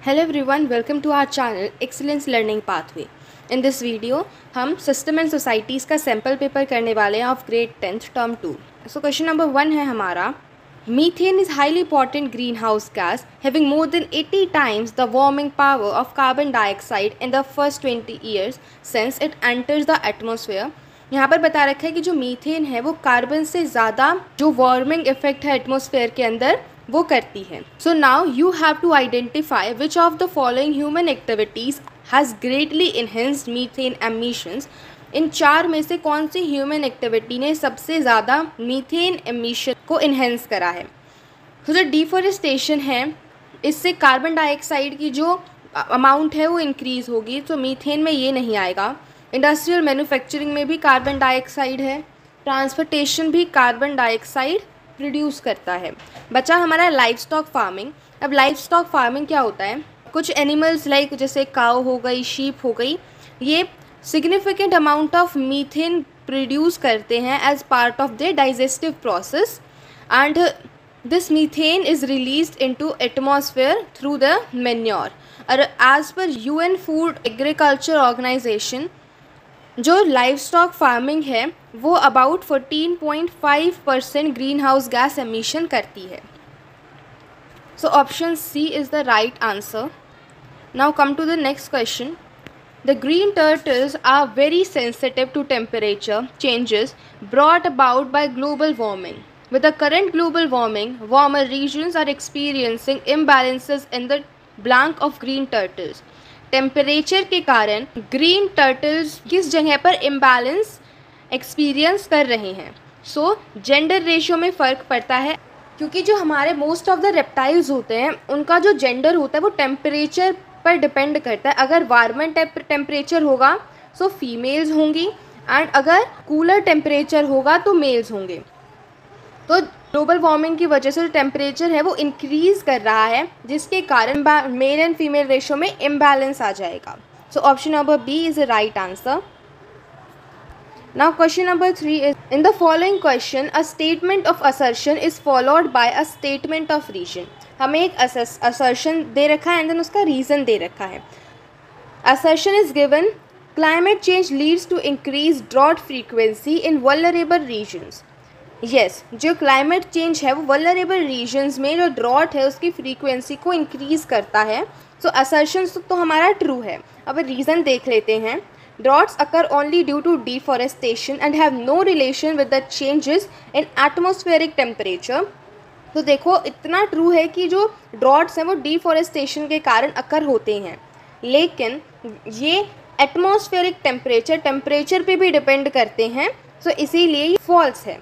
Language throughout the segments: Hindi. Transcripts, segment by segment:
Hello everyone, welcome to our channel Excellence Learning Pathway. In this video, हम सिस्टम एंड सोसाइटीज़ का सैम्पल पेपर करने वाले हैं of grade 10th term 2. So question number 1 है हमारा, methane is highly potent green house gas having more than 80 times the warming power of carbon dioxide in the first 20 years since it enters the atmosphere. यहाँ पर बता रखा है कि जो मीथेन है वो कार्बन से ज़्यादा जो वार्मिंग इफेक्ट है एटमोसफेयर के अंदर वो करती है. So now you have to identify which of the following human activities has greatly enhanced methane emissions. इन चार में से कौन सी ह्यूमन एक्टिविटी ने सबसे ज़्यादा मीथेन एमिशन को इन्हेंस करा है. तो जो डिफॉरेस्टेशन है, इससे कार्बन डाइऑक्साइड की जो अमाउंट है वो इंक्रीज़ होगी, तो मीथेन में ये नहीं आएगा. इंडस्ट्रियल मैन्युफैक्चरिंग में भी कार्बन डाइऑक्साइड है. ट्रांसपोर्टेशन भी कार्बन डाइऑक्साइड प्रोड्यूस करता है. बचा हमारा लाइव स्टॉक फार्मिंग. अब लाइव स्टॉक फार्मिंग क्या होता है, कुछ एनिमल्स लाइक जैसे काऊ हो गई, शीप हो गई, ये significant amount of methane produce करते हैं as part of their digestive process and this methane is released into atmosphere through the manure. और as per UN food agriculture organisation जो लाइव स्टॉक फार्मिंग है वो about 14.5% greenhouse gas emission करती है. So option C is the right answer. Now come to the next question. The green turtles are very sensitive to temperature changes brought about by global warming. With the current global warming, warmer regions are experiencing imbalances in the blank of green turtles. Temperature के कारण ग्रीन टर्टल्स किस जगह पर इम्बैलेंस एक्सपीरियंस कर रहे हैं. सो जेंडर रेशियो में फ़र्क पड़ता है, क्योंकि जो हमारे मोस्ट ऑफ द रेप्टाइल्स होते हैं उनका जो जेंडर होता है वो टेम्परेचर पर डिपेंड करता है. अगर वार्मर टेम्परेचर होगा सो फीमेल्स होंगी एंड अगर कूलर टेम्परेचर होगा तो मेल्स होंगे. तो ग्लोबल वार्मिंग की वजह से जो टेम्परेचर है वो इंक्रीज़ कर रहा है, जिसके कारण मेल एंड फीमेल रेशो में इम्बैलेंस आ जाएगा. So option number B is the right answer. Now question number 3 is, in the following question a statement of assertion is followed by a statement of reason. हमें एक असर्शन दे रखा है एंड देन उसका रीज़न दे रखा है. Assertion is given, climate change leads to increase drought frequency in vulnerable regions. Yes, जो क्लाइमेट चेंज है वो वल्नरेबल रीजन्स में जो ड्रॉट है उसकी फ्रीक्वेंसी को इंक्रीज़ करता है. सो असर्शन तो हमारा ट्रू है. अब रीज़न देख लेते हैं. Droughts occur only due to deforestation and have no relation with the changes in atmospheric temperature. तो देखो इतना ट्रू है कि जो ड्रॉट्स हैं वो डिफॉरेस्टेशन के कारण अकर होते हैं, लेकिन ये एटमॉस्फेरिक टेम्परेचर पे भी डिपेंड करते हैं. सो इसीलिए ये फॉल्स है.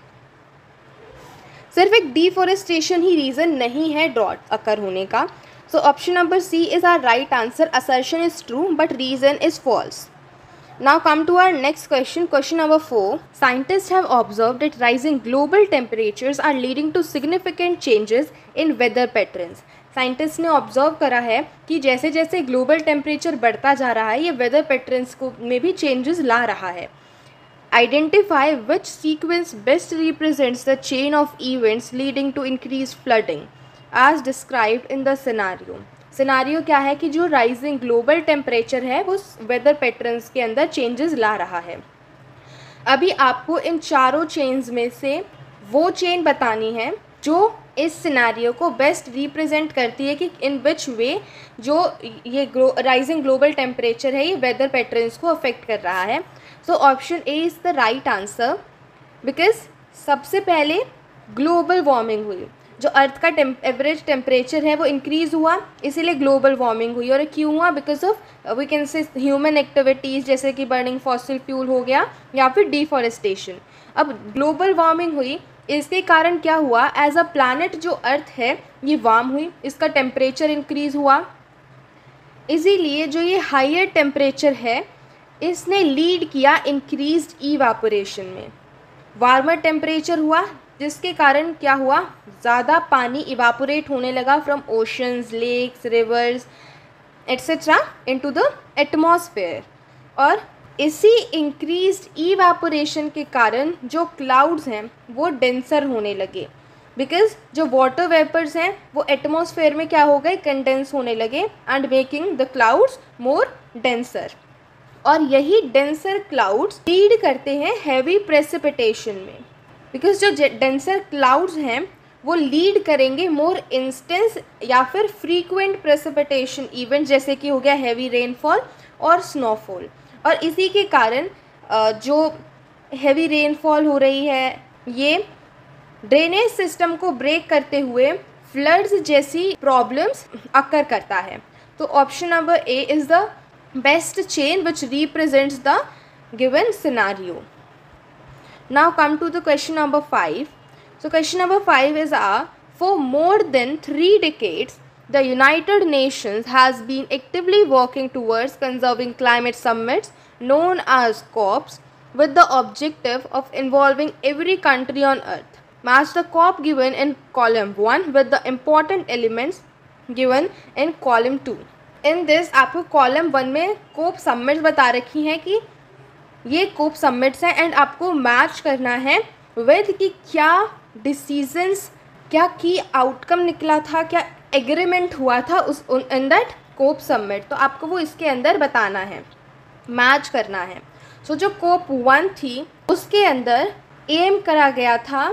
सिर्फ एक डिफॉरेस्टेशन ही रीज़न नहीं है ड्रॉट अकर होने का. So option number C is are right answer. Assertion is true but reason is false. Now come to our next question. Question number 4. Scientist have observed that rising global temperatures are leading to significant changes in weather patterns. Scientist ने ऑब्जर्व करा है कि जैसे जैसे ग्लोबल टेम्परेचर बढ़ता जा रहा है ये वेदर पैटर्न्स को में भी चेंजेस ला रहा है. Identify which sequence best represents the chain of events leading to increased flooding as described in the scenario. Scenario क्या है कि जो राइजिंग ग्लोबल टेम्परेचर है वो वेदर पैटर्न्स के अंदर चेंजेस ला रहा है. अभी आपको इन चारों चेन्स में से वो चेन बतानी है जो इस सिनारियो को बेस्ट रिप्रेजेंट करती है कि इन विच वे जो ये राइजिंग ग्लोबल टेम्परेचर है ये वेदर पैटर्न्स को अफेक्ट कर रहा है. So option A is the right answer, because सबसे पहले ग्लोबल वार्मिंग हुई. जो अर्थ का एवरेज टेम्परेचर है वो इंक्रीज़ हुआ, इसीलिए ग्लोबल वार्मिंग हुई. और क्यों हुआ? Because of we can say human activities जैसे कि बर्निंग फॉसिल फ्यूल हो गया या फिर डिफॉरेस्टेशन. अब ग्लोबल वार्मिंग हुई, इसके कारण क्या हुआ, एज अ प्लैनेट जो अर्थ है ये वार्म हुई, इसका टेम्परेचर इंक्रीज़ हुआ. इसीलिए जो ये हायर टेम्परेचर है इसने लीड किया इंक्रीज्ड इवापोरेशन में. वार्मर टेम्परेचर हुआ जिसके कारण क्या हुआ, ज़्यादा पानी इवापोरेट होने लगा from oceans, lakes, rivers etcetera into the atmosphere. और इसी इंक्रीज्ड इवापोरेशन के कारण जो क्लाउड्स हैं वो डेंसर होने लगे. बिकॉज जो वाटर वेपर्स हैं वो एटमॉस्फेयर में क्या हो गए, कंडेंस होने लगे and making the clouds more denser. और यही डेंसर क्लाउड्स लीड करते हैं हैवी प्रेसिपिटेशन में, बिकॉज जो डेंसर क्लाउड्स हैं वो लीड करेंगे मोर इंस्टेंस या फिर फ्रीक्वेंट प्रेसिपिटेशन इवेंट, जैसे कि हो गया हैवी रेनफॉल और स्नोफॉल। और इसी के कारण जो हैवी रेनफॉल हो रही है ये ड्रेनेज सिस्टम को ब्रेक करते हुए फ्लड्स जैसी प्रॉब्लम्स अकर करता है। तो option number A is the best chain which represents the given scenario. Now come to the question number 5. So question number 5 is for more than 3 decades, the United Nations has been actively working towards conserving climate summits known as COPs with the objective of involving every country on earth. Match the COP given in column 1 with the important elements given in column 2. In this आपको column 1 में COP summits बता रखी हैं कि ये COP summits हैं एंड आपको मैच करना है विद कि क्या डिसीजंस, क्या की आउटकम निकला था, क्या एग्रीमेंट हुआ था उस इन दैट कोप समिट। तो आपको वो इसके अंदर बताना है, मैच करना है। सो जो कोप 1 थी उसके अंदर एम करा गया था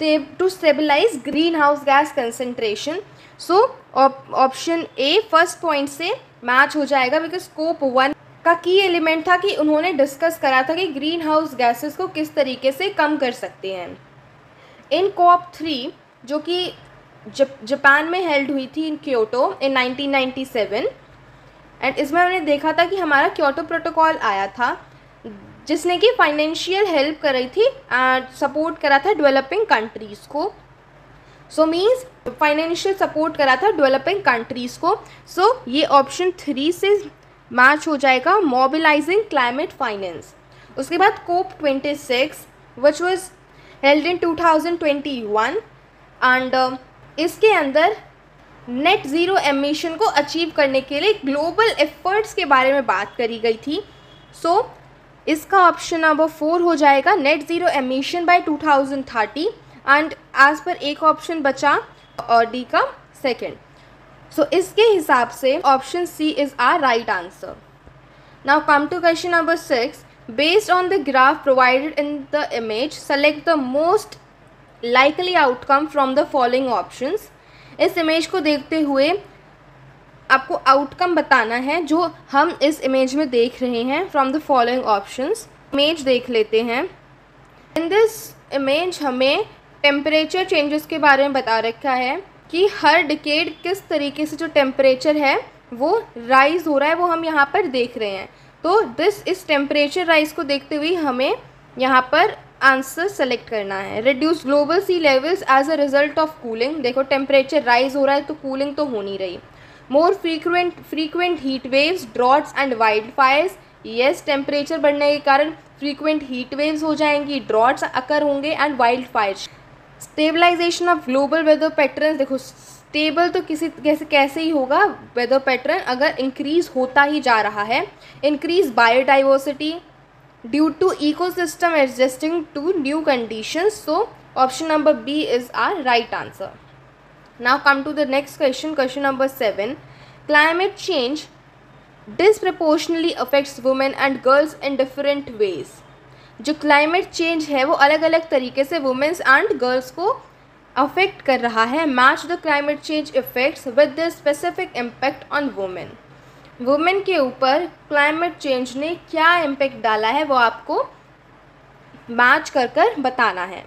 to stabilise greenhouse gas concentration. So option A first point से मैच हो जाएगा, बिकॉज कोप 1 का की एलिमेंट था कि उन्होंने डिस्कस करा था कि ग्रीन हाउस गैसेस को किस तरीके से कम कर सकते हैं। इन कोप 3 जो कि जापान में हेल्ड हुई थी इन क्योटो इन 1997, एंड इसमें हमने देखा था कि हमारा क्योटो प्रोटोकॉल आया था जिसने कि फाइनेंशियल हेल्प कर रही थी एंड सपोर्ट करा था डेवलपिंग कंट्रीज़ को। सो मीन्स फाइनेंशियल सपोर्ट करा था डेवलपिंग कंट्रीज़ को। सो ये ऑप्शन 3 से मैच हो जाएगा, मोबिलाइजिंग क्लाइमेट फाइनेंस। उसके बाद कोप 26 which was held in 2021 and इसके अंदर नेट ज़ीरो एमिशन को अचीव करने के लिए ग्लोबल एफर्ट्स के बारे में बात करी गई थी। सो इसका ऑप्शन नंबर 4 हो जाएगा, net zero emission by 2030 and as per एक ऑप्शन बचा और डी का सेकेंड। सो इसके हिसाब से option C is are right answer. Now come to question number 6. Based on the graph provided in the image, select the most likely outcome from the following options. इस इमेज को देखते हुए आपको आउटकम बताना है जो हम इस इमेज में देख रहे हैं from the following options. Image देख लेते हैं। इन दिस इमेज हमें टेम्परेचर चेंजेस के बारे में बता रखा है कि हर डिकेड किस तरीके से जो टेम्परेचर है वो राइज हो रहा है, वो हम यहाँ पर देख रहे हैं। तो इस टेम्परेचर राइज को देखते हुए हमें यहाँ पर आंसर सेलेक्ट करना है। Reduce global sea levels as a result of cooling. देखो टेम्परेचर राइज हो रहा है तो कूलिंग तो हो नहीं रही। More frequent heat waves, droughts and wild Fyers. Yes, temperature बढ़ने के कारण फ्रीक्वेंट हीट वेव्स हो जाएंगी, ड्रॉट्स अकर होंगे and wild fires. Stabilisation of global weather pattern. देखो स्टेबल तो कैसे ही होगा वेदर पैटर्न अगर इंक्रीज होता ही जा रहा है। Increase biodiversity due to ecosystem adjusting to new conditions. So option number B is our right answer. Now come to the next question, question number 7. Climate change disproportionately affects women and girls in different ways. जो क्लाइमेट चेंज है वो अलग अलग तरीके से वुमेन्स एंड गर्ल्स को अफेक्ट कर रहा है। Match the climate change effects with the specific impact on women. Women के ऊपर क्लाइमेट चेंज ने क्या इम्पैक्ट डाला है वो आपको मैच कर बताना है।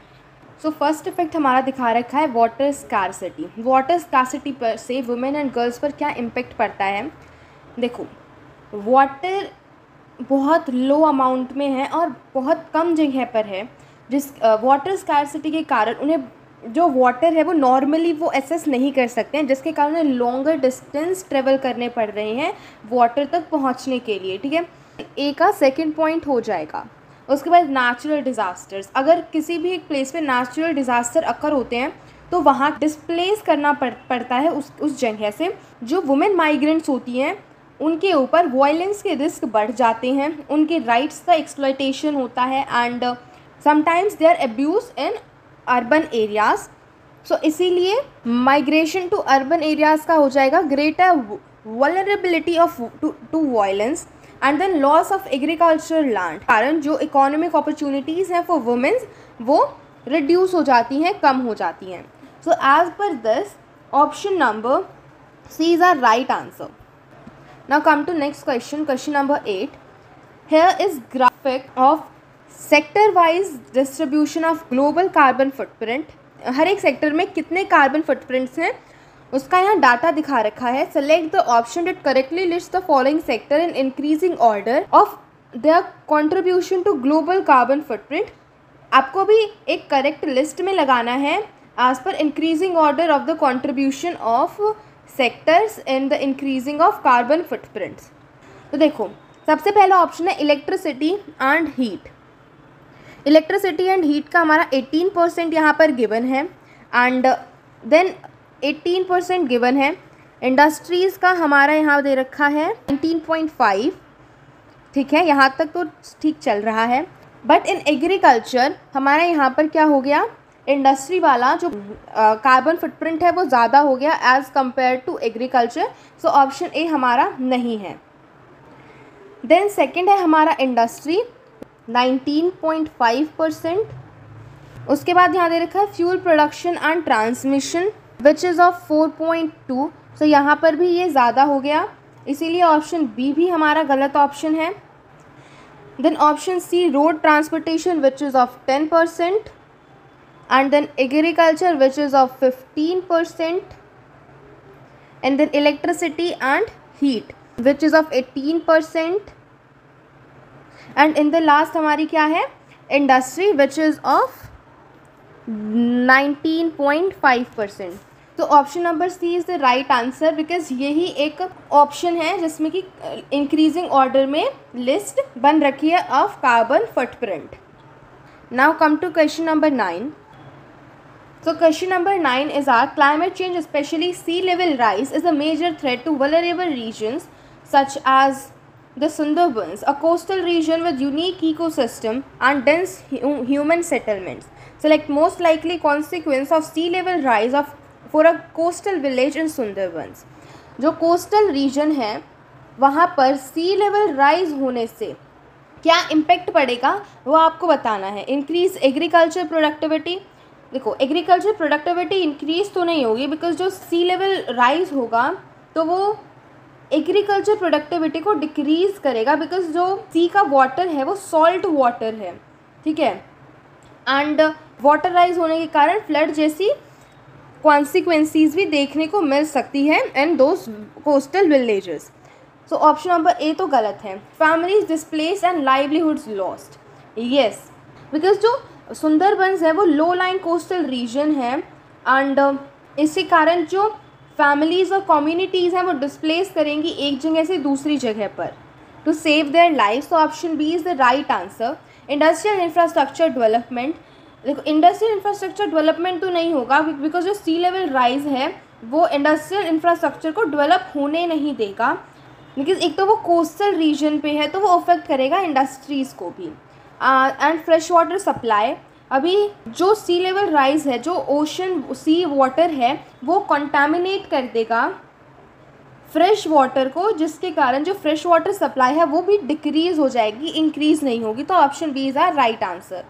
सो फर्स्ट इफेक्ट हमारा दिखा रखा है वाटर स्कार्सिटी। वाटर स्कार्सिटी पर से वुमेन एंड गर्ल्स पर क्या इम्पैक्ट पड़ता है। देखो वाटर बहुत लो अमाउंट में है और बहुत कम जगह पर है, जिस वाटर स्कार्सिटी के कारण उन्हें जो वाटर है वो नॉर्मली वो एक्सेस नहीं कर सकते हैं, जिसके कारण उन्हें लॉन्गर डिस्टेंस ट्रेवल करने पड़ रहे हैं वाटर तक पहुंचने के लिए। ठीक है, ए का सेकंड पॉइंट हो जाएगा। उसके बाद नेचुरल डिज़ास्टर्स। अगर किसी भी एक प्लेस पे नेचुरल डिज़ास्टर अकर होते हैं तो वहाँ डिस्प्लेस करना पड़ता है उस जगह से। जो वुमेन माइग्रेंट्स होती हैं उनके ऊपर वायलेंस के रिस्क बढ़ जाते हैं, उनके राइट्स का एक्सप्लॉयटेशन होता है and sometimes they are abuse in urban areas so इसीलिए माइग्रेशन टू अर्बन एरियाज़ का हो जाएगा greater vulnerability of to violence and then loss of agriculture land, कारण जो इकोनॉमिक अपॉर्चुनिटीज़ हैं फॉर वुमेन्स वो रिड्यूस हो जाती हैं, कम हो जाती हैं. सो एज पर this option number C is are right answer. Now come to next question, question number 8. Here is graphic of sector wise distribution of global carbon footprint. हर एक सेक्टर में कितने कार्बन फुटप्रिंट्स हैं उसका यहाँ डाटा दिखा रखा है. Select the option that correctly list the following sector in increasing order of their contribution to global carbon footprint. आपको भी एक करेक्ट लिस्ट में लगाना है एज पर increasing order of the contribution of sectors in the increasing of carbon footprints. तो देखो सबसे पहला ऑप्शन है electricity and heat. Electricity and heat का हमारा 18% यहाँ पर गिवन है एंड देन 18% गिवन है. इंडस्ट्रीज़ का हमारा यहाँ दे रखा है 19.5. ठीक है, यहाँ तक तो ठीक चल रहा है. बट इन एग्रीकल्चर हमारा यहाँ पर क्या हो गया, इंडस्ट्री वाला जो कार्बन फुटप्रिंट है वो ज़्यादा हो गया as compare to agriculture. So option A हमारा नहीं है. देन सेकेंड है हमारा इंडस्ट्री 19.5%. उसके बाद यहाँ दे रखा है fuel production and transmission which is of 4.2. सो यहाँ पर भी ये ज़्यादा हो गया, इसीलिए ऑप्शन बी भी हमारा गलत ऑप्शन है. Then option C road transportation which is of 10% and then agriculture which is of 15% and then electricity and heat which is of 18% and in the last हमारी क्या है industry which is of 19.5%. तो option number C is the right answer because यही एक ऑप्शन है जिसमें कि इंक्रीजिंग ऑर्डर में लिस्ट बन रखी है of carbon footprint. Now come to question number 9. So question number 9 is our climate change, especially sea level rise, is a major threat to vulnerable regions such as the Sundarbans, a coastal region with unique ecosystem and dense human settlements. Select most likely consequence of sea level rise for a coastal village in Sundarbans. जो coastal region है वहाँ पर sea level rise होने से क्या impact पड़ेगा वो आपको बताना है. Increase agriculture productivity. देखो एग्रीकल्चर प्रोडक्टिविटी इंक्रीज तो नहीं होगी बिकॉज जो सी लेवल राइज होगा तो वो एग्रीकल्चर प्रोडक्टिविटी को डिक्रीज़ करेगा बिकॉज जो सी का वाटर है वो सॉल्ट वाटर है. ठीक है, एंड वाटर राइज होने के कारण फ्लड जैसी कॉन्सिक्वेंसीज भी देखने को मिल सकती है in those coastal villages. So option number ए तो गलत है. Families displace and livelihoods lost. Yes, because जो सुंदरबंस है वो लो लाइन कोस्टल रीजन है एंड इसी कारण जो फैमिलीज़ और कम्युनिटीज़ हैं वो डिस्प्लेस करेंगी एक जगह से दूसरी जगह पर to save their life. So option B is the right answer. Industrial infrastructure development. देखो इंडस्ट्रियल इंफ्रास्ट्रक्चर डेवलपमेंट तो नहीं होगा बिकॉज जो सी लेवल राइज है वो इंडस्ट्रियल इंफ्रास्ट्रक्चर को डेवलप होने नहीं देगा बिकॉज एक तो वो कोस्टल रीजन पे है तो वो अफेक्ट करेगा इंडस्ट्रीज़ को भी. And fresh water supply. अभी जो सी लेवल राइज है जो ओशन सी वाटर है वो कंटामिनेट कर देगा फ्रेश वाटर को जिसके कारण जो फ्रेश वाटर सप्लाई है वो भी डिक्रीज़ हो जाएगी, इंक्रीज़ नहीं होगी. तो option B is are right answer.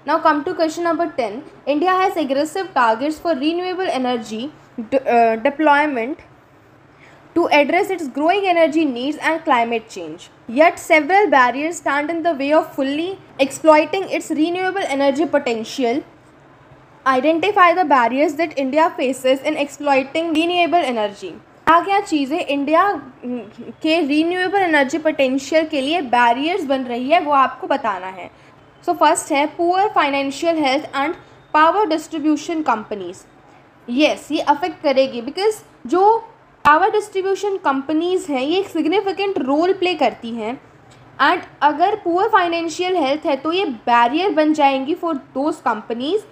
Now come to question number 10. India has aggressive targets for renewable energy deployment to address its growing energy needs and climate change. Yet several barriers stand in the way of fully exploiting its renewable energy potential. Identify the barriers that India faces in exploiting renewable energy. क्या चीज़ें इंडिया के रीन्यूएबल एनर्जी पोटेंशियल के लिए बैरियर्स बन रही है वो आपको बताना है. सो फर्स्ट है poor financial health and power distribution companies. Yes, ये अफेक्ट करेगी बिकॉज जो पावर डिस्ट्रीब्यूशन कंपनीज़ हैं ये एक सिग्निफिकेंट रोल प्ले करती हैं एंड अगर पुअर फाइनेंशियल हेल्थ है तो ये बैरियर बन जाएंगी फॉर दोज कंपनीज़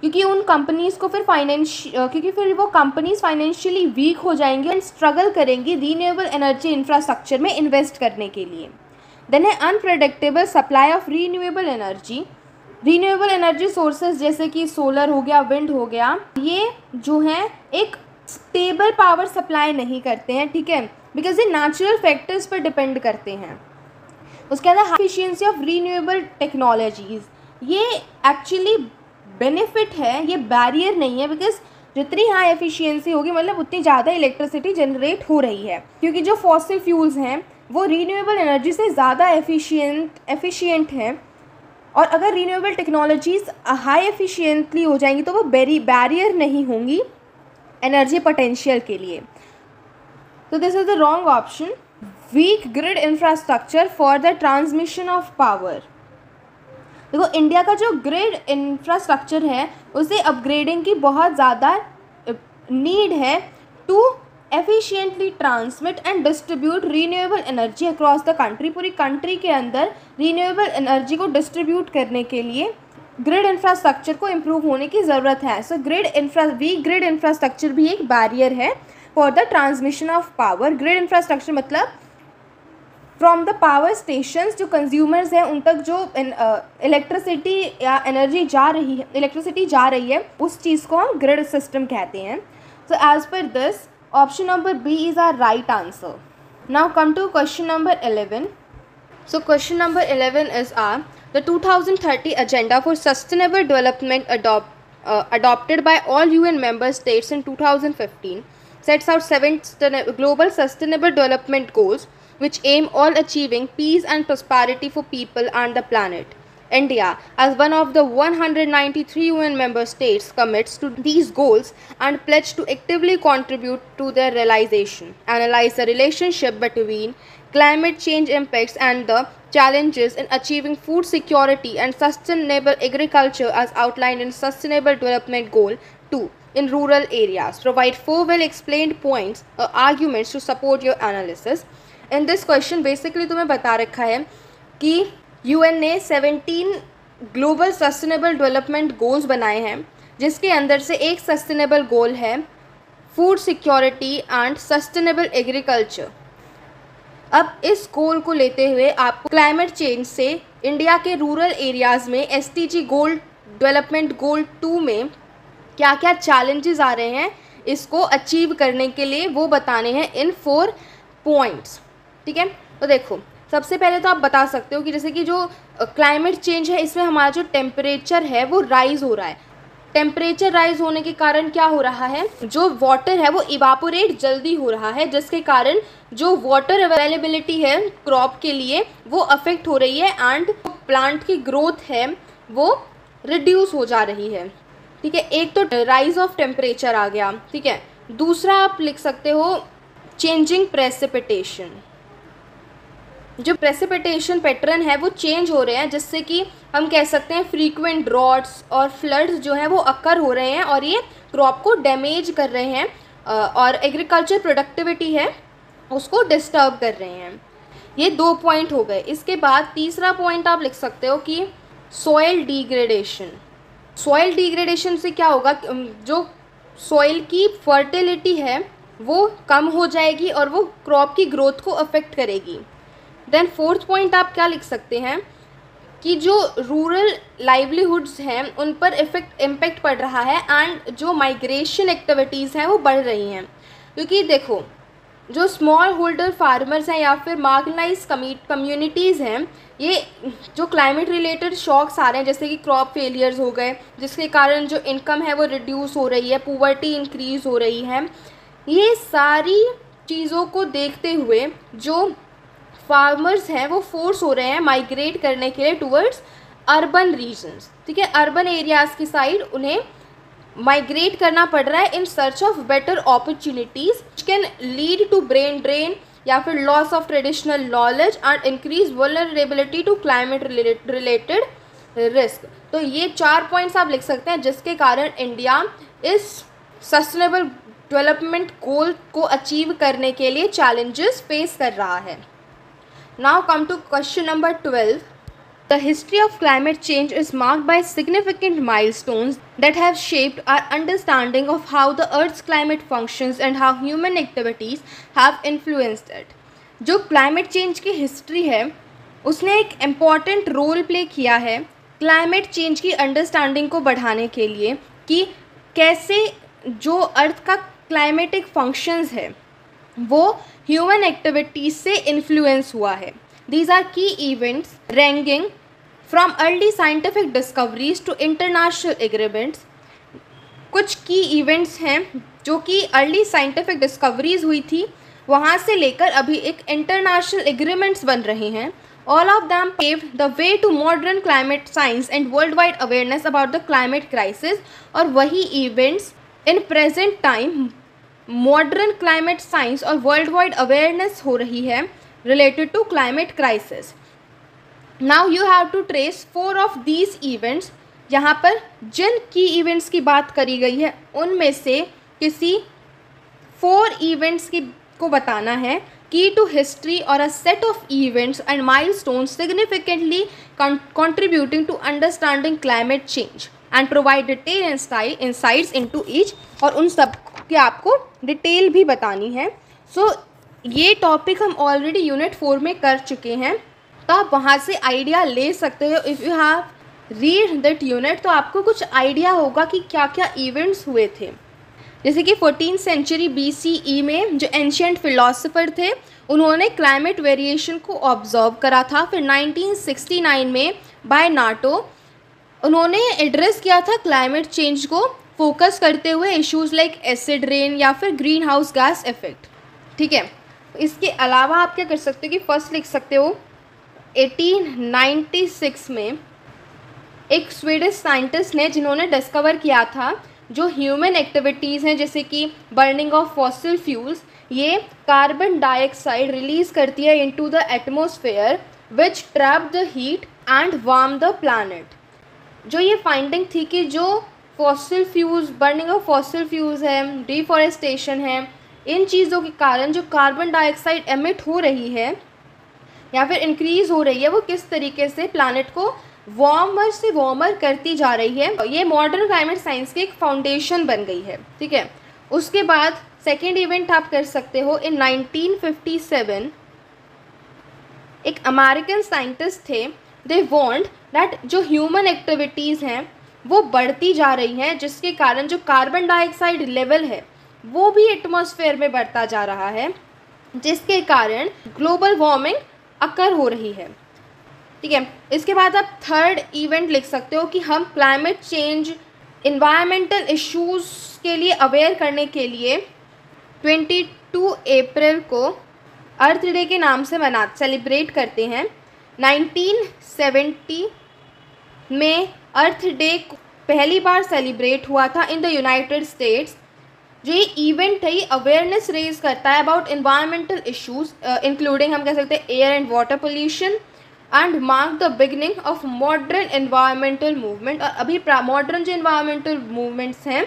क्योंकि उन कंपनीज़ को फिर क्योंकि फिर वो कंपनीज़ फाइनेंशियली वीक हो जाएंगी एंड स्ट्रगल करेंगी रीन्यूएबल एनर्जी इंफ्रास्ट्रक्चर में इन्वेस्ट करने के लिए. देन है unpredictable supply of renewable energy. Renewable energy sources जैसे कि सोलर हो गया, विंड हो गया, ये जो हैं एक स्टेबल पावर सप्लाई नहीं करते हैं, ठीक है, बिकॉज ये नेचुरल फैक्टर्स पर डिपेंड करते हैं। उसके अंदर high efficiency of renewable technologies, ये एक्चुअली बेनिफिट है, ये बैरियर नहीं है, बिकॉज जितनी हाई एफिशिएंसी होगी मतलब उतनी ज़्यादा इलेक्ट्रिसिटी जनरेट हो रही है, क्योंकि जो फॉसिल फ्यूल्स हैं वो रीन्यूएबल एनर्जी से ज़्यादा एफिशिएंट हैं। और अगर रीन्यूएबल टेक्नोलॉजीज़ हाई एफिशिएंटली हो जाएंगी तो वो बैरियर नहीं होंगी एनर्जी पोटेंशियल के लिए। तो this is the wrong option. Weak grid infrastructure for the transmission of power. देखो इंडिया का जो ग्रिड इंफ्रास्ट्रक्चर है उसे अपग्रेडिंग की बहुत ज़्यादा नीड है to efficiently transmit and distribute renewable energy across the country. पूरी कंट्री के अंदर रीन्यूएबल एनर्जी को डिस्ट्रीब्यूट करने के लिए ग्रिड इंफ्रास्ट्रक्चर को इम्प्रूव होने की ज़रूरत है। सो वीक ग्रिड इंफ्रास्ट्रक्चर भी एक बैरियर है for the transmission of power. Grid infrastructure मतलब फ्रॉम द पावर स्टेशंस, जो कंज्यूमर्स हैं उन तक जो इलेक्ट्रिसिटी या एनर्जी जा रही है, इलेक्ट्रिसिटी जा रही है, उस चीज़ को हम ग्रिड सिस्टम कहते हैं। सो एज पर this option number B is are right answer. Now come to question number 11. So question number 11 is the 2030 Agenda for Sustainable Development adopted by all UN member states in 2015 sets out 7 global sustainable development goals which aim all achieving peace and prosperity for people and the planet. India, as one of the 193 UN member states, commits to these goals and pledge to actively contribute to their realization. Analyze the relationship between climate change impacts and the challenges in achieving food security and sustainable agriculture as outlined in Sustainable Development Goal 2 in rural areas. Provide 4 well explained points or arguments to support your analysis. In this question basically तुम्हें बता रखा है कि UN ने 17 ग्लोबल सस्टेनेबल डेवलपमेंट गोल्स बनाए हैं, जिसके अंदर से एक सस्टेनेबल गोल है food security and sustainable agriculture. अब इस गोल को लेते हुए आपको क्लाइमेट चेंज से इंडिया के रूरल एरियाज़ में SDG गोल डेवलपमेंट गोल 2 में क्या क्या चैलेंजेस आ रहे हैं इसको अचीव करने के लिए वो बताने हैं इन 4 पॉइंट्स, ठीक है। तो देखो सबसे पहले तो आप बता सकते हो कि जैसे कि जो क्लाइमेट चेंज है इसमें हमारा जो टेम्परेचर है वो राइज़ हो रहा है। टेम्परेचर राइज होने के कारण क्या हो रहा है, जो वाटर है वो इवापोरेट जल्दी हो रहा है, जिसके कारण जो वाटर अवेलेबिलिटी है क्रॉप के लिए वो अफेक्ट हो रही है एंड प्लांट की ग्रोथ है वो रिड्यूस हो जा रही है, ठीक है। एक तो राइज ऑफ टेम्परेचर आ गया, ठीक है। दूसरा आप लिख सकते हो चेंजिंग प्रेसिपिटेशन। जो प्रेसिपिटेशन पैटर्न है वो चेंज हो रहे हैं, जिससे कि हम कह सकते हैं फ्रीक्वेंट ड्रॉट्स और फ्लड्स जो हैं वो अकर हो रहे हैं और ये क्रॉप को डैमेज कर रहे हैं और एग्रीकल्चर प्रोडक्टिविटी है उसको डिस्टर्ब कर रहे हैं। ये 2 पॉइंट हो गए। इसके बाद तीसरा पॉइंट आप लिख सकते हो कि सॉइल डिग्रेडेशन। सॉइल डिग्रेडेशन से क्या होगा, जो सॉइल की फर्टिलिटी है वो कम हो जाएगी और वो क्रॉप की ग्रोथ को अफेक्ट करेगी। देन 4th पॉइंट आप क्या लिख सकते हैं कि जो रूरल लाइवलीहुड्स हैं उन पर इम्पेक्ट पड़ रहा है एंड जो माइग्रेशन एक्टिविटीज़ हैं वो बढ़ रही हैं, क्योंकि देखो जो स्मॉल होल्डर फार्मर्स हैं या फिर मार्जिनलाइज कम्युनिटीज़ हैं, ये जो क्लाइमेट रिलेटेड शॉक्स आ रहे हैं जैसे कि क्रॉप फेलियर्स हो गए जिसके कारण जो इनकम है वो रिड्यूस हो रही है, पुवर्टी इंक्रीज़ हो रही है, ये सारी चीज़ों को देखते हुए जो फार्मर्स हैं वो फोर्स हो रहे हैं माइग्रेट करने के लिए टूवर्ड्स अर्बन रीजन्स, ठीक है। अर्बन एरियाज़ की साइड उन्हें माइग्रेट करना पड़ रहा है in search of better opportunities which can lead to brain drain या फिर loss of traditional knowledge and increase vulnerability to climate related risk. तो ये 4 पॉइंट्स आप लिख सकते हैं जिसके कारण इंडिया इस सस्टेनेबल डेवलपमेंट गोल को अचीव करने के लिए चैलेंजेस फेस कर रहा है। Now come to question number 12. The history of climate change is marked by significant milestones that have shaped our understanding of how the Earth's climate functions and how human activities have influenced it. जो climate change की history है उसने एक important role play किया है क्लाइमेट चेंज की अंडरस्टैंडिंग को बढ़ाने के लिए कि कैसे जो अर्थ का क्लाइमेटिक फंक्शंस है वो ह्यूमन एक्टिविटीज से इन्फ्लुएंस हुआ है। These are key events ranking from early scientific discoveries to international agreements. कुछ की इवेंट्स हैं जो कि अर्ली साइंटिफिक डिस्कवरीज हुई थी, वहाँ से लेकर अभी एक इंटरनेशनल एग्रीमेंट्स बन रहे हैं। All of them paved the way to modern climate science and worldwide awareness about the climate crisis। और वही events in present time modern climate science और worldwide awareness हो रही है related to climate crisis। Now you have to trace 4 of these events। यहाँ पर जिन key events की बात करी गई है उनमें से किसी 4 events को बताना है। Key to history or a set of events and milestones significantly contributing to understanding climate change and provide detailed insights into each। और उन सब की आपको डिटेल भी बतानी है। ये टॉपिक हम ऑलरेडी यूनिट 4 में कर चुके हैं, तो आप वहाँ से आइडिया ले सकते हो। If you have read that unit तो आपको कुछ आइडिया होगा कि क्या क्या इवेंट्स हुए थे। जैसे कि 14th सेंचुरी BCE में जो एंशियंट फिलोसोफर थे उन्होंने क्लाइमेट वेरिएशन को ऑब्जर्व करा था। फिर 1969 में बाय नाटो उन्होंने एड्रेस किया था क्लाइमेट चेंज को फोकस करते हुए इश्यूज़ लाइक एसिड रेन या फिर ग्रीन हाउस गैस इफेक्ट। ठीक है, इसके अलावा आप क्या कर सकते हो कि फर्स्ट लिख सकते हो 1896 में एक स्वीडिश साइंटिस्ट ने जिन्होंने डिस्कवर किया था जो ह्यूमन एक्टिविटीज़ हैं जैसे कि बर्निंग ऑफ फॉसिल फ्यूल्स, ये कार्बन डाइऑक्साइड रिलीज़ करती है into the atmosphere which trap the heat and warm the planet. जो ये फाइंडिंग थी कि जो fossil fuels, burning of fossil fuels है, डिफॉरेस्टेशन है, इन चीज़ों के कारण जो कार्बन डाइऑक्साइड एमिट हो रही है या फिर इंक्रीज़ हो रही है वो किस तरीके से प्लैनेट को वार्मर से वार्मर करती जा रही है। ये मॉडर्न क्लाइमेट साइंस की एक फाउंडेशन बन गई है। ठीक है, उसके बाद सेकेंड इवेंट आप कर सकते हो इन 1957 एक अमेरिकन साइंटिस्ट थे, दे वांट दैट जो ह्यूमन एक्टिविटीज़ हैं वो बढ़ती जा रही हैं जिसके कारण जो कार्बन डाइऑक्साइड लेवल है वो भी एटमॉस्फेयर में बढ़ता जा रहा है जिसके कारण ग्लोबल वार्मिंग अकर हो रही है। ठीक है, इसके बाद आप थर्ड इवेंट लिख सकते हो कि हम क्लाइमेट चेंज इन्वायरमेंटल इश्यूज़ के लिए अवेयर करने के लिए 22 अप्रैल को अर्थ डे के नाम से सेलिब्रेट करते हैं। 1970 में अर्थ डे पहली बार सेलिब्रेट हुआ था इन द यूनाइटेड स्टेट्स। जो ये इवेंट है ये अवेयरनेस रेज करता है अबाउट इन्वायरमेंटल इश्यूज़ इंक्लूडिंग हम कह सकते हैं air and water pollution and mark the beginning of modern environmental movement. और अभी मॉडर्न जो एनवायरमेंटल मूवमेंट्स हैं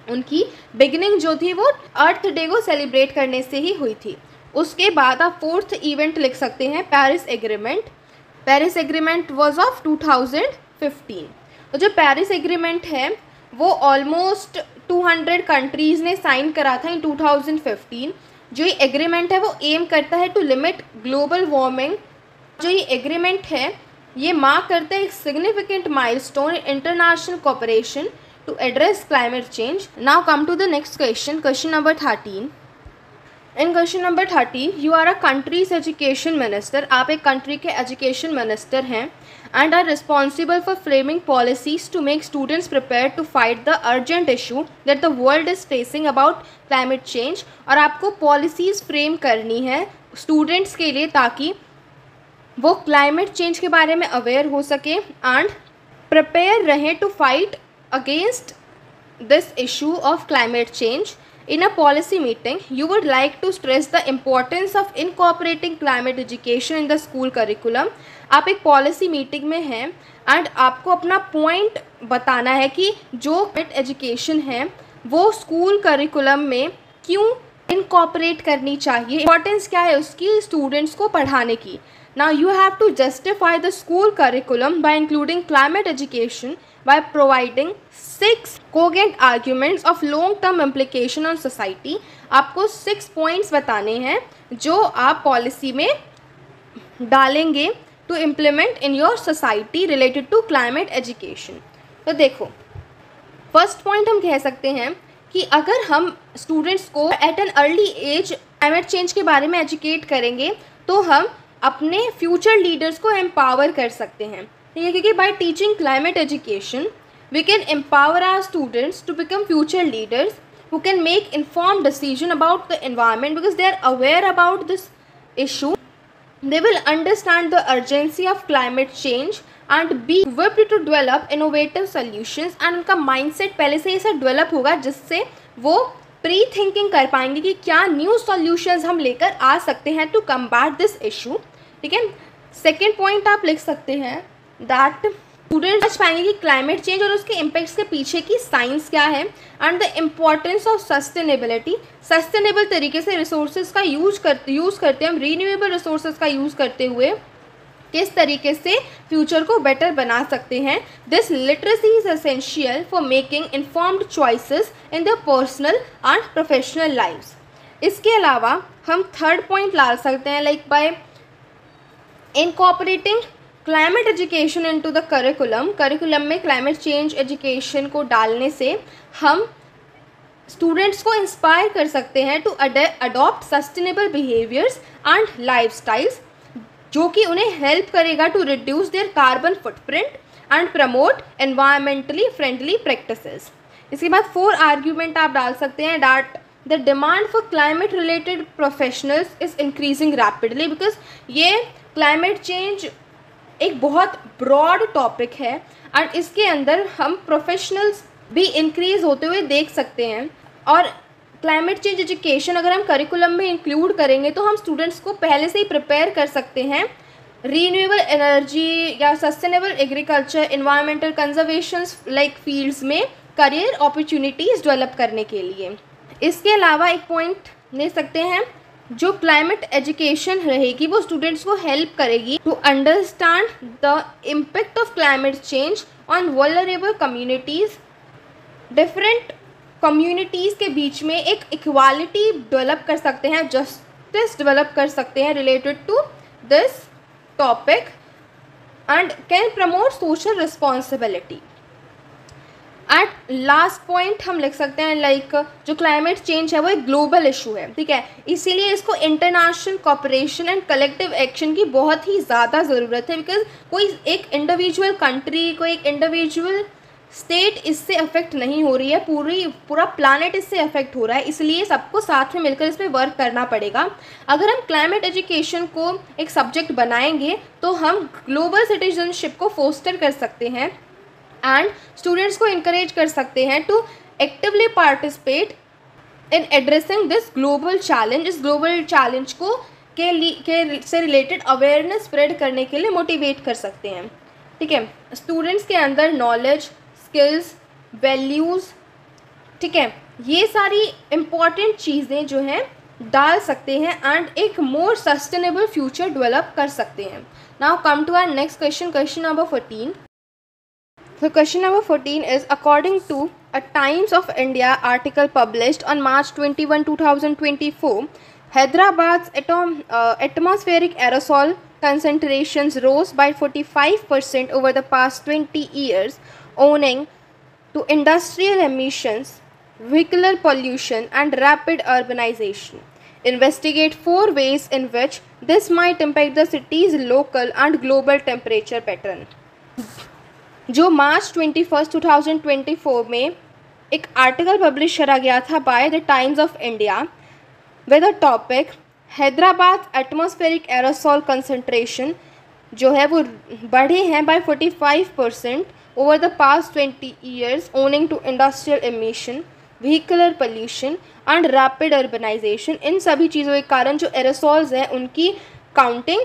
उनकी बिगनिंग जो थी वो अर्थ डे को सेलिब्रेट करने से ही हुई थी। उसके बाद आप फोर्थ इवेंट लिख सकते हैं Paris agreement. Paris agreement was of 2015। तो जो पेरिस एग्रीमेंट है वो ऑलमोस्ट 200 कंट्रीज़ ने साइन करा था इन 2015। जो ये एग्रीमेंट है वो एम करता है टू लिमिट ग्लोबल वार्मिंग। जो ये एग्रीमेंट है ये मार्क करता है एक significant milestone in international cooperation to address climate change. Now come to the next question, question number 13. In question number 13, you are a country's education minister. आप एक country के education minister हैं and are responsible for framing policies to make students prepared to fight the urgent issue that the world is facing about climate change। और आपको policies frame करनी है students के लिए ताकि वो climate change के बारे में aware हो सके and prepare रहें to fight against this issue of climate change। In a policy meeting, you would like to stress the importance of incorporating climate education in the school curriculum। आप एक policy meeting में हैं and आपको अपना point बताना है कि जो climate education है वो school curriculum में क्यों incorporate करनी चाहिए, importance क्या है उसकी students को पढ़ाने की। Now you have to justify the school curriculum by including climate education by providing 6 cogent arguments of long-term implication on society। आपको 6 points बताने हैं जो आप पॉलिसी में डालेंगे to implement in your society related to climate education. तो देखो, फर्स्ट पॉइंट हम कह सकते हैं कि अगर हम स्टूडेंट्स को at an early age climate change के बारे में एजुकेट करेंगे तो हम अपने फ्यूचर लीडर्स को एम्पावर कर सकते हैं, ठीक है। क्योंकि by teaching climate education we can empower our students to become future leaders who can make informed decision about the environment because they are aware about this issue. They will understand the urgency of climate change and be equipped to develop innovative solutions, and उनका mindset पहले से ऐसा develop होगा जिससे वो प्री थिंकिंग कर पाएंगे कि क्या न्यू सॉल्यूशंस हम लेकर आ सकते हैं टू कम्बैट दिस इशू, ठीक है। सेकेंड पॉइंट आप लिख सकते हैं दैट स्टूडेंट समझ पाएंगे कि क्लाइमेट चेंज और उसके इम्पैक्ट्स के पीछे की साइंस क्या है and the importance of sustainability. Sustainable तरीके से रिसोर्सेज का यूज़ करते हैं हम, रीन्यूएबल रिसोर्सेज का यूज़ करते हुए किस तरीके से फ्यूचर को बेटर बना सकते हैं। This literacy is essential for making informed choices in their personal and professional lives. इसके अलावा हम थर्ड पॉइंट ला सकते हैं like bye incorporating climate education into the curriculum में क्लाइमेट चेंज एजुकेशन को डालने से हम स्टूडेंट्स को इंस्पायर कर सकते हैं to adopt sustainable behaviours and lifestyles, जो कि उन्हें हेल्प करेगा to reduce their carbon footprint and promote environmentally friendly practices. इसके बाद 4 आर्ग्यूमेंट आप डाल सकते हैं that the demand for climate related professionals is increasing rapidly, because ये क्लाइमेट चेंज एक बहुत ब्रॉड टॉपिक है एंड इसके अंदर हम प्रोफेशनल्स भी इंक्रीज होते हुए देख सकते हैं। और क्लाइमेट चेंज एजुकेशन अगर हम करिकुलम में इंक्लूड करेंगे तो हम स्टूडेंट्स को पहले से ही प्रिपेयर कर सकते हैं रीन्यूएबल एनर्जी या sustainable agriculture, environmental conservation like fields में करियर अपॉर्चुनिटीज़ डेवलप करने के लिए। इसके अलावा एक पॉइंट ले सकते हैं, जो क्लाइमेट एजुकेशन रहेगी वो स्टूडेंट्स को हेल्प करेगी to understand the impact of climate change on vulnerable communities. Different communities के बीच में एक इक्वालिटी डेवलप कर सकते हैं, जस्टिस डेवलप कर सकते हैं related to this topic and can promote social responsibility. At last point हम लिख सकते हैं लाइक जो क्लाइमेट चेंज है वो एक ग्लोबल इशू है, ठीक है। इसीलिए इसको international cooperation and collective action की बहुत ही ज़्यादा ज़रूरत है, बिकॉज कोई एक इंडिविजुअल कंट्री, कोई एक इंडिविजुअल स्टेट इससे अफेक्ट नहीं हो रही है, पूरा प्लानट इससे अफेक्ट हो रहा है। इसलिए सबको साथ में मिलकर इस पर वर्क करना पड़ेगा। अगर हम क्लाइमेट एजुकेशन को एक सब्जेक्ट बनाएंगे तो हम ग्लोबल सिटीजनशिप को फोस्टर कर सकते हैं एंड स्टूडेंट्स को इनकरेज कर सकते हैं to actively participate in addressing this global challenge. इस ग्लोबल चैलेंज को से रिलेटेड अवेयरनेस स्प्रेड करने के लिए मोटिवेट कर सकते हैं, ठीक है। स्टूडेंट्स के अंदर नॉलेज, स्किल्स, वैल्यूज़, ठीक है, ये सारी इम्पॉर्टेंट चीज़ें जो हैं डाल सकते हैं एंड एक मोर सस्टेनेबल फ्यूचर डेवलप कर सकते हैं। Now come to our next question, question number 14. So question number 14 is, according to a Times of India article published on March 21, 2024, Hyderabad's atmospheric aerosol concentrations rose by 45% over the past 20 years, owing to industrial emissions, vehicular pollution and rapid urbanization. Investigate 4 ways in which this might impact the city's local and global temperature pattern. जो मार्च 21, 2024 में एक आर्टिकल पब्लिश करा गया था by the Times of India with the topic Hyderabad atmospheric aerosol concentration जो है वो बढ़े हैं by 45% over the past 20 years owing to industrial emission, vehicular pollution and rapid urbanisation. इन सभी चीज़ों के कारण जो एरोसॉल्स हैं उनकी काउंटिंग,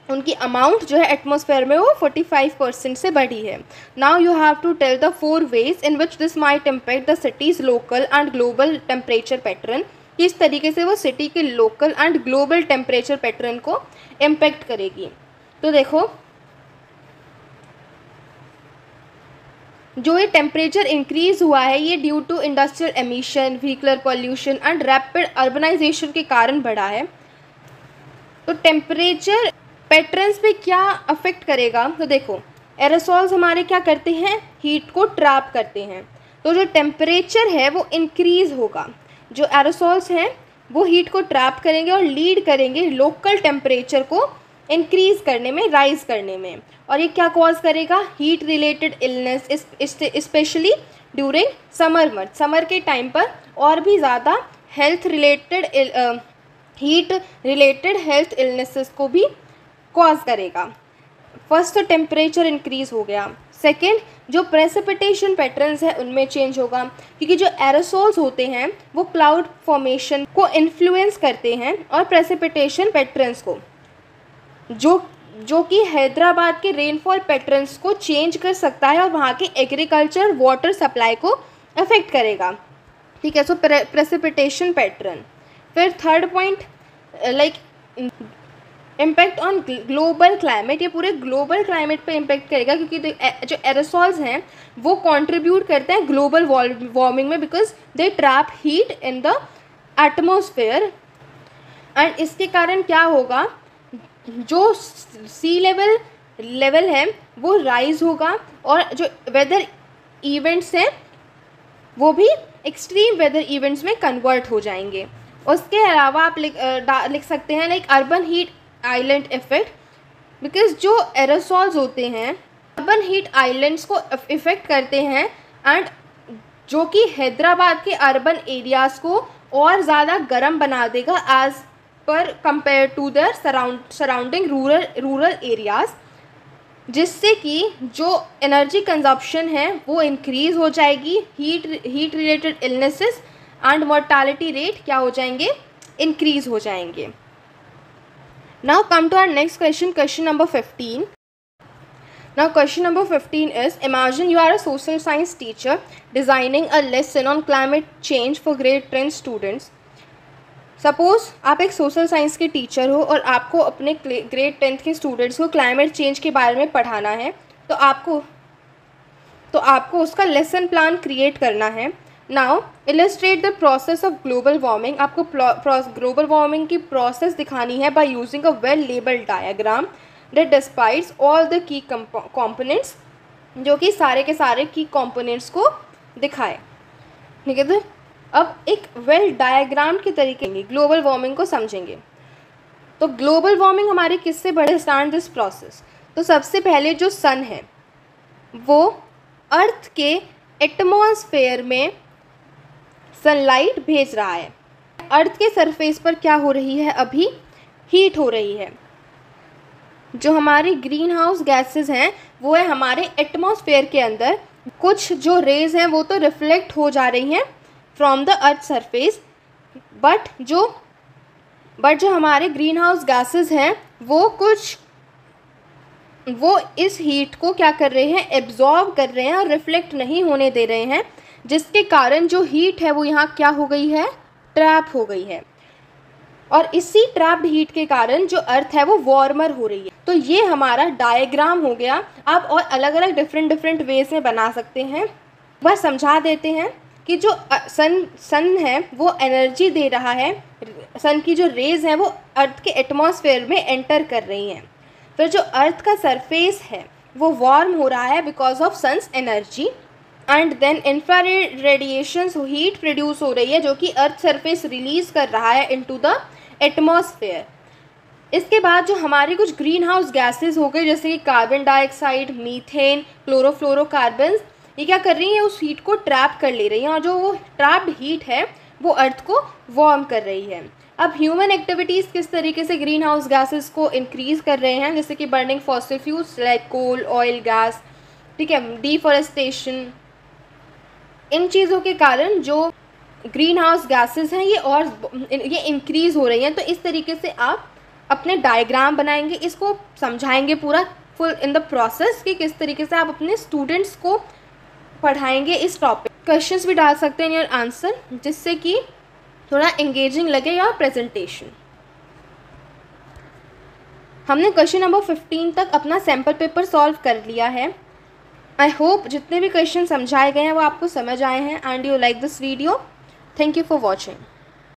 उनकी अमाउंट जो है एटमॉस्फेयर में वो 45% से बढ़ी है। Now you have to tell the 4 ways in which this might impact the cities local and global temperature pattern. किस तरीके से वो सिटी के local and global temperature pattern को इम्पैक्ट करेगी। तो देखो, जो ये टेम्परेचर इंक्रीज़ हुआ है ये due to industrial emission, vehicular pollution and rapid urbanisation के कारण बढ़ा है। तो टेम्परेचर पैटर्न्स पे क्या अफेक्ट करेगा, तो देखो एरोसॉल्स हमारे क्या करते हैं, हीट को ट्रैप करते हैं, तो जो टेम्परेचर है वो इंक्रीज़ होगा। जो एरोसॉल्स हैं वो हीट को ट्रैप करेंगे और लीड करेंगे लोकल टेम्परेचर को इंक्रीज़ करने में, राइज करने में, और ये क्या कॉज करेगा, heat related illness, specially during summer month, summer के टाइम पर और भी ज़्यादा health related heat related health illnesses को भी कॉज करेगा। फर्स्ट तो टेम्परेचर इंक्रीज़ हो गया, सेकेंड जो प्रेसिपिटेशन पैटर्न्स है उनमें चेंज होगा, क्योंकि जो एरोसोल्स होते हैं वो क्लाउड फॉर्मेशन को इन्फ्लुएंस करते हैं और प्रेसिपिटेशन पैटर्न्स को, जो कि हैदराबाद के रेनफॉल पैटर्न्स को चेंज कर सकता है और वहाँ के एग्रीकल्चर वाटर सप्लाई को अफेक्ट करेगा। ठीक है, सो प्रेसिपिटेशन पैटर्न। फिर third point like impact on global climate, ये पूरे ग्लोबल क्लाइमेट पे इम्पैक्ट करेगा, क्योंकि जो एरोसॉल्स हैं वो कंट्रीब्यूट करते हैं ग्लोबल वार्मिंग में, because they trap heat in the atmosphere. And इसके कारण क्या होगा, जो सी लेवल है वो राइज होगा और जो वेदर इवेंट्स हैं वो भी एक्सट्रीम वेदर इवेंट्स में कन्वर्ट हो जाएंगे। उसके अलावा आप लिख सकते हैं like urban heat island effect, because जो एरोसॉल्स होते हैं अर्बन हीट आइलैंड्स को इफेक्ट करते हैं, एंड जो कि हैदराबाद के अर्बन एरियाज़ को और ज़्यादा गर्म बना देगा एज पर compare to the surrounding rural areas, जिससे कि जो एनर्जी कंजप्शन है वो इंक्रीज़ हो जाएगी, heat related illnesses and mortality rate क्या हो जाएंगे, इंक्रीज़ हो जाएंगे। Now come to our next question, question number 15. Now question number 15 is, imagine you are a social science teacher designing a lesson on climate change for grade 10 students. Suppose आप एक सोशल साइंस के टीचर हो और आपको अपने ग्रेड 10 के स्टूडेंट्स को क्लाइमेट चेंज के बारे में पढ़ाना है, तो आपको उसका लेसन प्लान क्रिएट करना है। Now illustrate the process of global warming, आपको ग्लोबल वार्मिंग की प्रोसेस दिखानी है by using a well labelled diagram that describes all the key components, जो कि सारे के सारे की कंपोनेंट्स को दिखाए। ठीक है, तो अब एक वेल डायग्राम के तरीके में ग्लोबल वार्मिंग को समझेंगे। तो ग्लोबल वार्मिंग हमारे किससे बढ़े स्टार्ट दिस प्रोसेस, तो सबसे पहले जो सन है वो अर्थ के एटमॉस्फेयर में सनलाइट भेज रहा है। अर्थ के सरफेस पर क्या हो रही है, अभी हीट हो रही है। जो हमारी ग्रीन हाउस गैसेज हैं वो है हमारे एटमॉस्फेयर के अंदर, कुछ जो रेज हैं वो तो रिफ्लेक्ट हो जा रही हैं from the earth surface, but जो हमारे ग्रीन हाउस गैसेज हैं वो इस हीट को क्या कर रहे हैं, एब्जॉर्ब कर रहे हैं और रिफ्लेक्ट नहीं होने दे रहे हैं, जिसके कारण जो हीट है वो यहाँ क्या हो गई है, ट्रैप हो गई है। और इसी ट्रैप्ड हीट के कारण जो अर्थ है वो वार्मर हो रही है। तो ये हमारा डायग्राम हो गया। आप और अलग अलग डिफरेंट वेज में बना सकते हैं। बस समझा देते हैं कि जो सन है वो एनर्जी दे रहा है, सन की जो रेज हैं वो अर्थ के एटमॉस्फेयर में एंटर कर रही हैं। फिर जो अर्थ का सरफेस है वो वार्म हो रहा है because of sun's energy, and then infrared radiation heat produce हो रही है जो कि अर्थ सरफेस रिलीज कर रहा है इनटू द एटमॉस्फेयर। इसके बाद जो हमारे कुछ ग्रीन हाउस गैसेज हो गए जैसे कि कार्बन डाइऑक्साइड, मीथेन, क्लोरोफ्लोरोकार्बन्स, ये क्या कर रही हैं, उस हीट को ट्रैप कर ले रही हैं और जो वो ट्रैप्ड हीट है वो अर्थ को वार्म कर रही है। अब ह्यूमन एक्टिविटीज़ किस तरीके से ग्रीन हाउस गैसेज को इंक्रीज़ कर रहे हैं, जैसे कि बर्निंग फॉसिल फ्यूल्स लाइक कोल, ऑयल, गैस, ठीक है, डिफॉरेस्टेशन, इन चीज़ों के कारण जो ग्रीन हाउस गैसेज हैं ये इंक्रीज़ हो रही हैं। तो इस तरीके से आप अपने डायग्राम बनाएंगे, इसको समझाएंगे पूरा फुल इन द प्रोसेस कि किस तरीके से आप अपने स्टूडेंट्स को पढ़ाएंगे इस टॉपिक। क्वेश्चंस भी डाल सकते हैं इन योर आंसर, जिससे कि थोड़ा एंगेजिंग लगे योर प्रेजेंटेशन। हमने क्वेश्चन नंबर 15 तक अपना सैम्पल पेपर सॉल्व कर लिया है। आई होप जितने भी क्वेश्चन समझाए गए हैं वो आपको समझ आए हैं and you like this video. Thank you for watching.